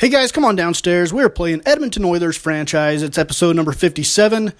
Hey guys, come on downstairs. We're playing Edmonton Oilers franchise. It's episode number 57.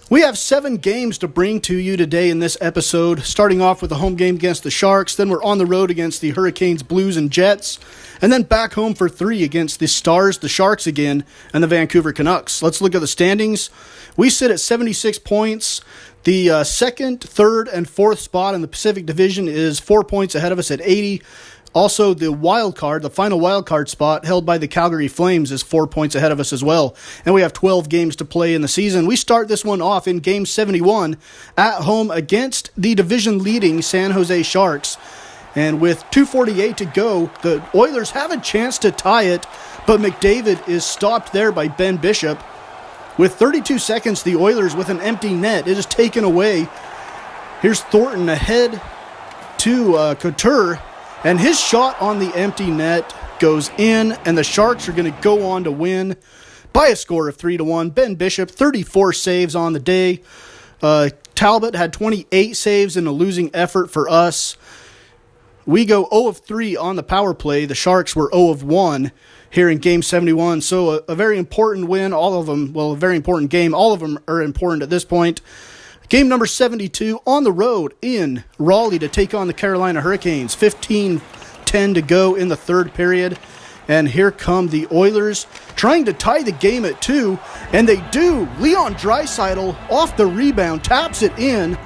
We have 7 games to bring to you today in this episode, starting off with a home game against the Sharks, then we're on the road against the Hurricanes, Blues, and Jets, and then back home for 3 against the Stars, the Sharks again, and the Vancouver Canucks. Let's look at the standings. We sit at 76 points. The second, third, and fourth spot in the Pacific Division is 4 points ahead of us at 80. Also, the final wild card spot held by the Calgary Flames is 4 points ahead of us as well. And we have 12 games to play in the season. We start this one off in Game 71 at home against the division-leading San Jose Sharks. And with 2:48 to go, the Oilers have a chance to tie it, but McDavid is stopped there by Ben Bishop. With 32 seconds, the Oilers with an empty net. It is taken away. Here's Thornton ahead to Couture. And his shot on the empty net goes in, and the Sharks are going to go on to win by a score of 3-1. Ben Bishop, 34 saves on the day. Talbot had 28 saves in a losing effort for us. We go 0 of 3 on the power play. The Sharks were 0 of 1 here in Game 71. So a very important win. All of them, a very important game. All of them are important at this point. Game number 72 on the road in Raleigh to take on the Carolina Hurricanes. 15:10 to go in the third period. And here come the Oilers trying to tie the game at 2. And they do. Leon Draisaitl off the rebound taps it in.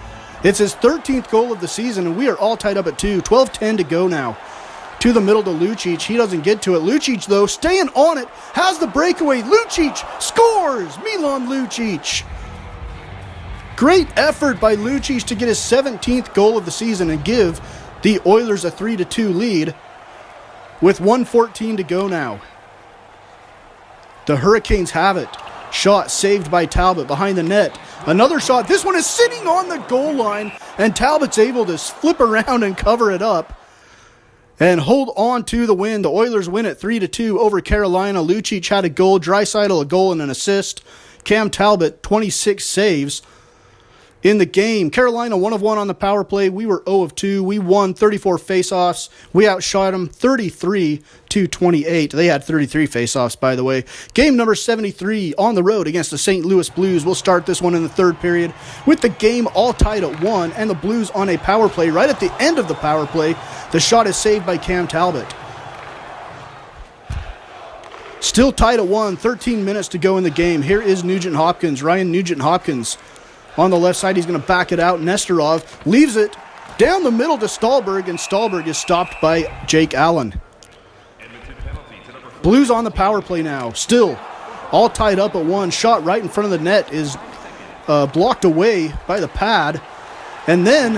It's his 13th goal of the season, and we are all tied up at 2. 12:10 to go now. To the middle to Lucic. He doesn't get to it. Lucic, though, staying on it, has the breakaway. Lucic scores! Milan Lucic. Great effort by Lucic to get his 17th goal of the season and give the Oilers a 3-2 lead with 1:14 to go now. The Hurricanes have it. Shot saved by Talbot behind the net. Another shot. This one is sitting on the goal line, and Talbot's able to flip around and cover it up and hold on to the win. The Oilers win at 3-2 over Carolina. Lucic had a goal. Draisaitl a goal and an assist. Cam Talbot, 26 saves in the game. Carolina 1 of 1 on the power play. We were 0 of 2. We won 34 faceoffs. We outshot them 33-28. They had 33 faceoffs, by the way. Game number 73 on the road against the St. Louis Blues. We'll start this one in the third period with the game all tied at 1 and the Blues on a power play. Right at the end of the power play, the shot is saved by Cam Talbot. Still tied at 1. 13 minutes to go in the game. Here is Nugent-Hopkins. Ryan Nugent-Hopkins. On the left side, he's going to back it out. Nesterov leaves it down the middle to Stallberg, and Stallberg is stopped by Jake Allen. Blues on the power play now. Still all tied up at 1. Shot right in front of the net is blocked away by the pad. And then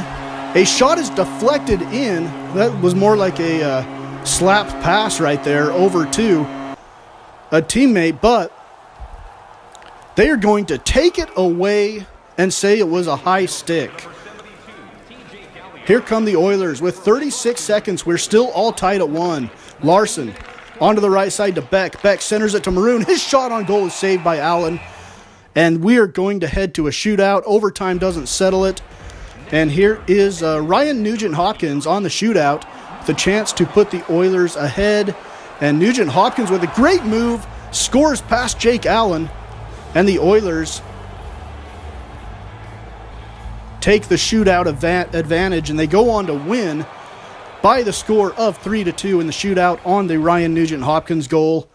a shot is deflected in. That was more like a slap pass right there over to a teammate, but they are going to take it away and say it was a high stick. Here come the Oilers with 36 seconds. We're still all tied at 1. Larson onto the right side to Beck. Beck centers it to Maroon. His shot on goal is saved by Allen. And we are going to head to a shootout. Overtime doesn't settle it. And here is Ryan Nugent-Hopkins on the shootout with a chance to put the Oilers ahead. And Nugent-Hopkins with a great move scores past Jake Allen. And the Oilers take the shootout advantage, and they go on to win by the score of 3-2 in the shootout on the Ryan Nugent-Hopkins goal.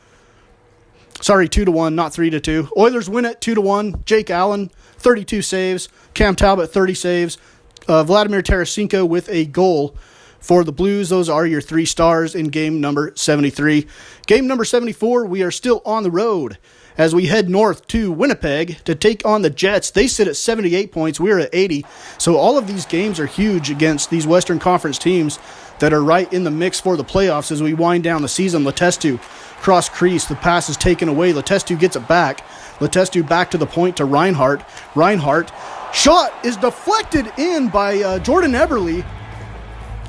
Sorry, 2-1, not 3-2. Oilers win it 2-1. Jake Allen, 32 saves. Cam Talbot, 30 saves. Vladimir Tarasenko with a goal for the Blues. Those are your 3 stars in game number 73. Game number 74, we are still on the road as we head north to Winnipeg to take on the Jets. They sit at 78 points. We're at 80. So all of these games are huge against these Western Conference teams that are right in the mix for the playoffs as we wind down the season. Letestu cross crease. The pass is taken away. Letestu gets it back. Letestu back to the point to Reinhart. Reinhart. Shot is deflected in by Jordan Eberle.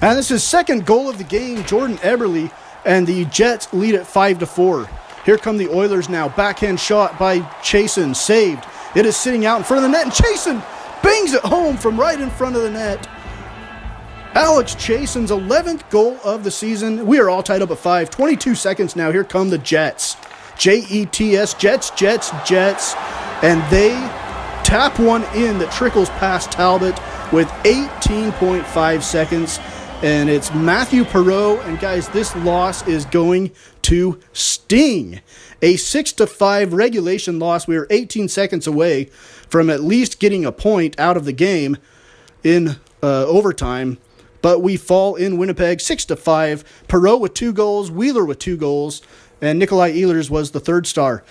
And this is his second goal of the game. Jordan Eberle. And the Jets lead at 5-4. Here come the Oilers now. Backhand shot by Chasen. Saved. It is sitting out in front of the net. And Chasen bangs it home from right in front of the net. Alex Chason's 11th goal of the season. We are all tied up at 5. 22 seconds now. Here come the Jets. Jets, Jets. And they tap one in that trickles past Talbot with 18.5 seconds. And it's Matthew Perreault. And guys, this loss is going to sting. A 6-5 regulation loss. We are 18 seconds away from at least getting a point out of the game in overtime. But we fall in Winnipeg 6-5. Perreault with 2 goals, Wheeler with 2 goals, and Nikolai Ehlers was the third star.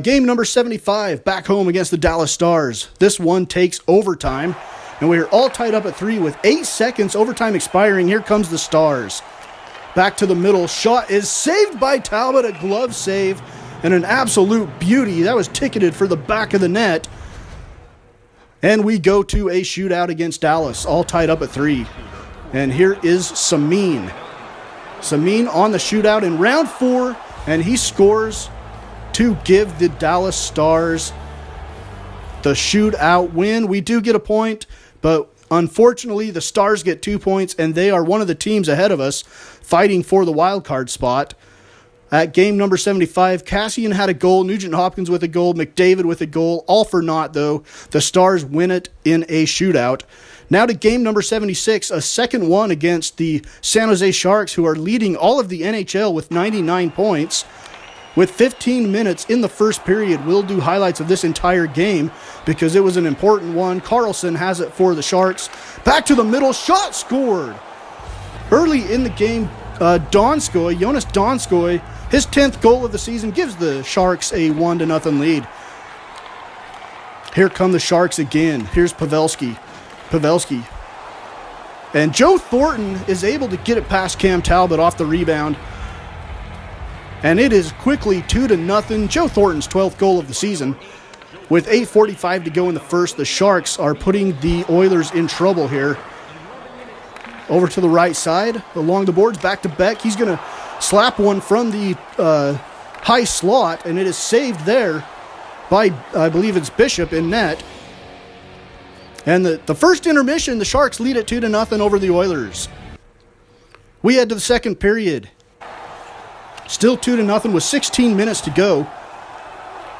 Game number 75, back home against the Dallas Stars. This one takes overtime, and we are all tied up at 3 with 8 seconds, overtime expiring. Here comes the Stars. Back to the middle, shot is saved by Talbot, a glove save, and an absolute beauty. That was ticketed for the back of the net. And we go to a shootout against Dallas, all tied up at 3. And here is Samin. Samin on the shootout in round 4, and he scores to give the Dallas Stars the shootout win. We do get a point, but unfortunately the Stars get 2 points, and they are one of the teams ahead of us fighting for the wild card spot. At game number 75, Cassian had a goal, Nugent Hopkins with a goal, McDavid with a goal. All for naught, though. The Stars win it in a shootout. Now to game number 76, a second one against the San Jose Sharks, who are leading all of the NHL with 99 points. With 15 minutes in the first period, we'll do highlights of this entire game because it was an important one. Carlson has it for the Sharks. Back to the middle, shot scored. Early in the game, Jonas Donskoy, his 10th goal of the season, gives the Sharks a 1-0 lead. Here come the Sharks again. Here's Pavelski. And Joe Thornton is able to get it past Cam Talbot off the rebound. And it is quickly 2-0. Joe Thornton's 12th goal of the season. With 8:45 to go in the first, the Sharks are putting the Oilers in trouble here. Over to the right side, along the boards, back to Beck. He's going to slap one from the high slot, and it is saved there by, I believe it's Bishop in net. And the first intermission, the Sharks lead it 2-0 over the Oilers. We head to the second period. Still 2-0 with 16 minutes to go.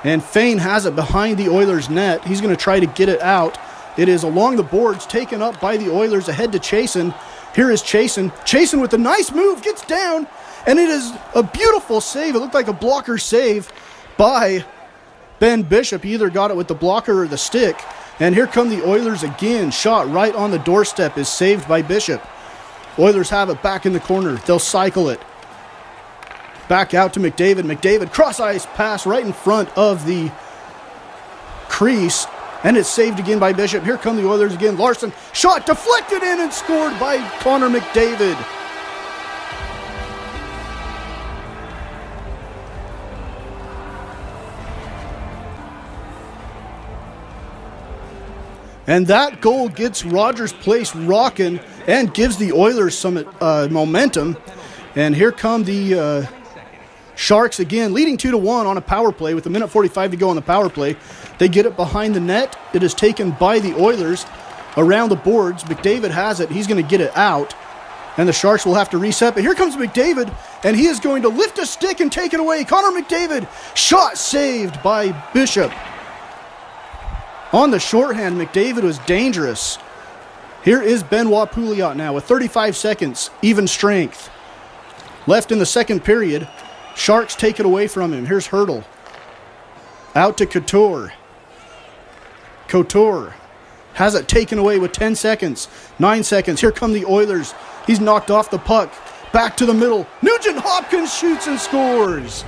And Fane has it behind the Oilers' net. He's going to try to get it out. It is along the boards, taken up by the Oilers, ahead to Chasen. Here is Chasen. Chasen with a nice move, gets down, and it is a beautiful save. It looked like a blocker save by Ben Bishop. He either got it with the blocker or the stick. And here come the Oilers again. Shot right on the doorstep is saved by Bishop. Oilers have it back in the corner. They'll cycle it. Back out to McDavid. McDavid, cross-ice pass right in front of the crease. And it's saved again by Bishop. Here come the Oilers again. Larson, shot deflected in and scored by Connor McDavid. And that goal gets Rogers Place rocking and gives the Oilers some momentum. And here come the Sharks again, leading 2-1 on a power play with 1:45 to go on the power play. They get it behind the net. It is taken by the Oilers around the boards. McDavid has it. He's going to get it out. And the Sharks will have to reset. But here comes McDavid, and he is going to lift a stick and take it away. Connor McDavid, shot saved by Bishop. On the shorthand, McDavid was dangerous. Here is Benoit Pouliot now with 35 seconds, even strength. Left in the second period. Sharks take it away from him. Here's Hurdle. Out to Couture. Couture has it taken away with 10 seconds. 9 seconds. Here come the Oilers. He's knocked off the puck. Back to the middle. Nugent Hopkins shoots and scores.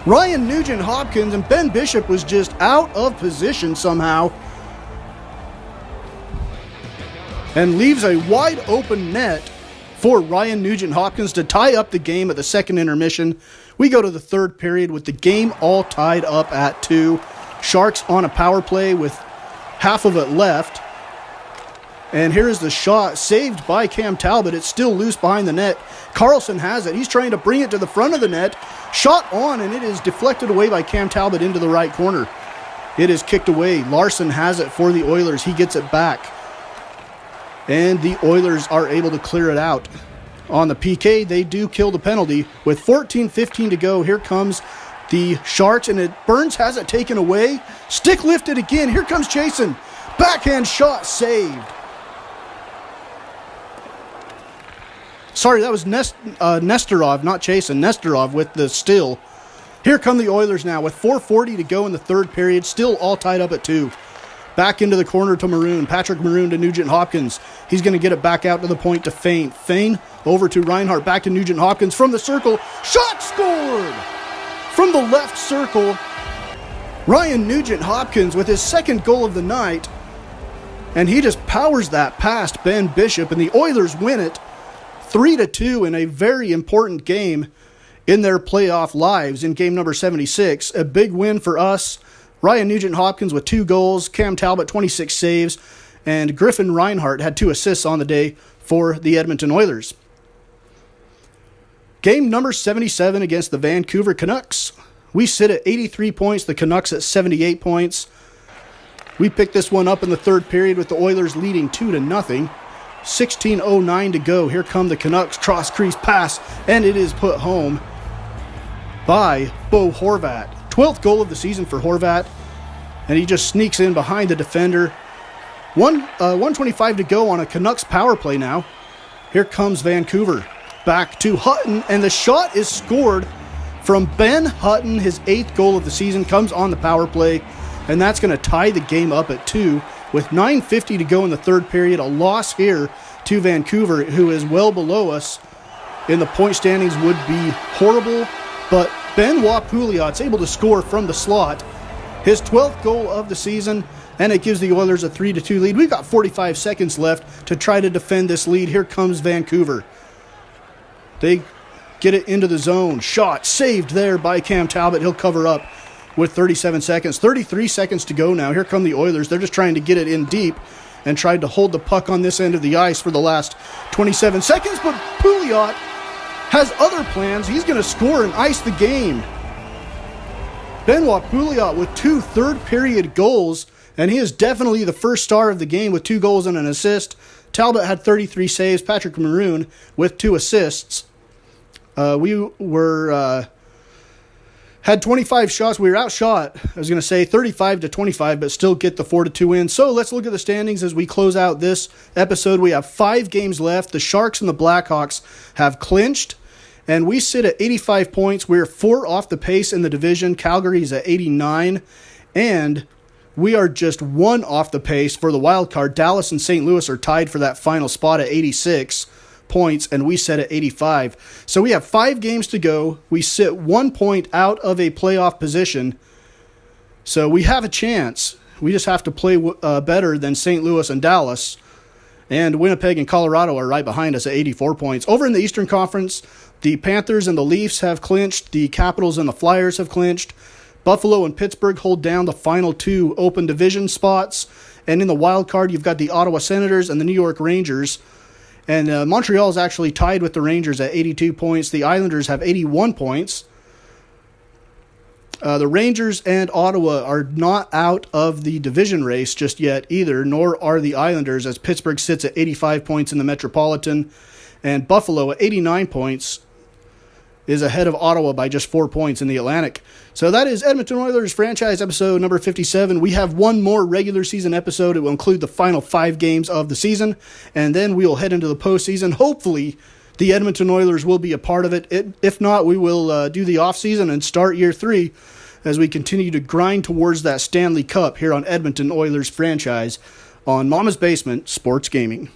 Ryan Nugent Hopkins, and Ben Bishop was just out of position somehow. And leaves a wide open net for Ryan Nugent Hopkins to tie up the game at the second intermission. We go to the third period with the game all tied up at 2. Sharks on a power play with half of it left. And here is the shot saved by Cam Talbot. It's still loose behind the net. Carlson has it. He's trying to bring it to the front of the net. Shot on, and it is deflected away by Cam Talbot into the right corner. It is kicked away. Larson has it for the Oilers. He gets it back. And the Oilers are able to clear it out. On the PK, they do kill the penalty. With 14:15 to go, here comes the Sharks, and Burns has it taken away. Stick lifted again. Here comes Chasen. Backhand shot saved. Sorry, that was Nestorov, not Chasen. Nestorov with the still. Here come the Oilers now with 4:40 to go in the third period. Still all tied up at 2. Back into the corner to Maroon. Patrick Maroon to Nugent Hopkins. He's going to get it back out to the point to Fane. Fane over to Reinhart. Back to Nugent Hopkins from the circle. Shot scored! From the left circle, Ryan Nugent Hopkins with his second goal of the night. And he just powers that past Ben Bishop. And the Oilers win it 3-2 in a very important game in their playoff lives in game number 76. A big win for us. Ryan Nugent Hopkins with 2 goals, Cam Talbot 26 saves, and Griffin Reinhart had 2 assists on the day for the Edmonton Oilers. Game number 77 against the Vancouver Canucks. We sit at 83 points, the Canucks at 78 points. We picked this one up in the third period with the Oilers leading 2-0. 16:09 to go. Here come the Canucks. Cross crease pass, and it is put home by Bo Horvat. 12th goal of the season for Horvat, and he just sneaks in behind the defender. 1:25 to go on a Canucks power play now. Here comes Vancouver. Back to Hutton, and the shot is scored from Ben Hutton. His 8th goal of the season comes on the power play, and that's going to tie the game up at 2 with 9:50 to go in the third period. A loss here to Vancouver, who is well below us in the point standings, would be horrible, but Benoit Pouliot's able to score from the slot. His 12th goal of the season, and it gives the Oilers a 3-2 lead. We've got 45 seconds left to try to defend this lead. Here comes Vancouver. They get it into the zone. Shot saved there by Cam Talbot. He'll cover up with 37 seconds. 33 seconds to go now. Here come the Oilers. They're just trying to get it in deep and tried to hold the puck on this end of the ice for the last 27 seconds, but Pouliot has other plans. He's going to score and ice the game. Benoit Pouliot with 2 third-period goals, and he is definitely the first star of the game with 2 goals and an assist. Talbot had 33 saves. Patrick Maroon with 2 assists. Had 25 shots. We were outshot, I was going to say 35-25, but still get the 4-2 win. So let's look at the standings as we close out this episode. We have 5 games left. The Sharks and the Blackhawks have clinched, and we sit at 85 points. We're 4 off the pace in the division. Calgary's at 89, and we are just 1 off the pace for the wild card. Dallas and St. Louis are tied for that final spot at 86 points, and we set at 85. So we have 5 games to go. We sit 1 point out of a playoff position. So we have a chance. We just have to play better than St. Louis and Dallas. And Winnipeg and Colorado are right behind us at 84 points. Over in the Eastern Conference, the Panthers and the Leafs have clinched. The Capitals and the Flyers have clinched. Buffalo and Pittsburgh hold down the final 2 open division spots. And in the wild card, you've got the Ottawa Senators and the New York Rangers. And Montreal is actually tied with the Rangers at 82 points. The Islanders have 81 points. The Rangers and Ottawa are not out of the division race just yet either, nor are the Islanders, as Pittsburgh sits at 85 points in the Metropolitan. And Buffalo at 89 points is ahead of Ottawa by just 4 points in the Atlantic. So that is Edmonton Oilers franchise episode number 57. We have one more regular season episode. It will include the final 5 games of the season, and then we will head into the postseason. Hopefully, the Edmonton Oilers will be a part of it. If not, we will do the offseason and start year 3 as we continue to grind towards that Stanley Cup here on Edmonton Oilers franchise on Mama's Basement Sports Gaming.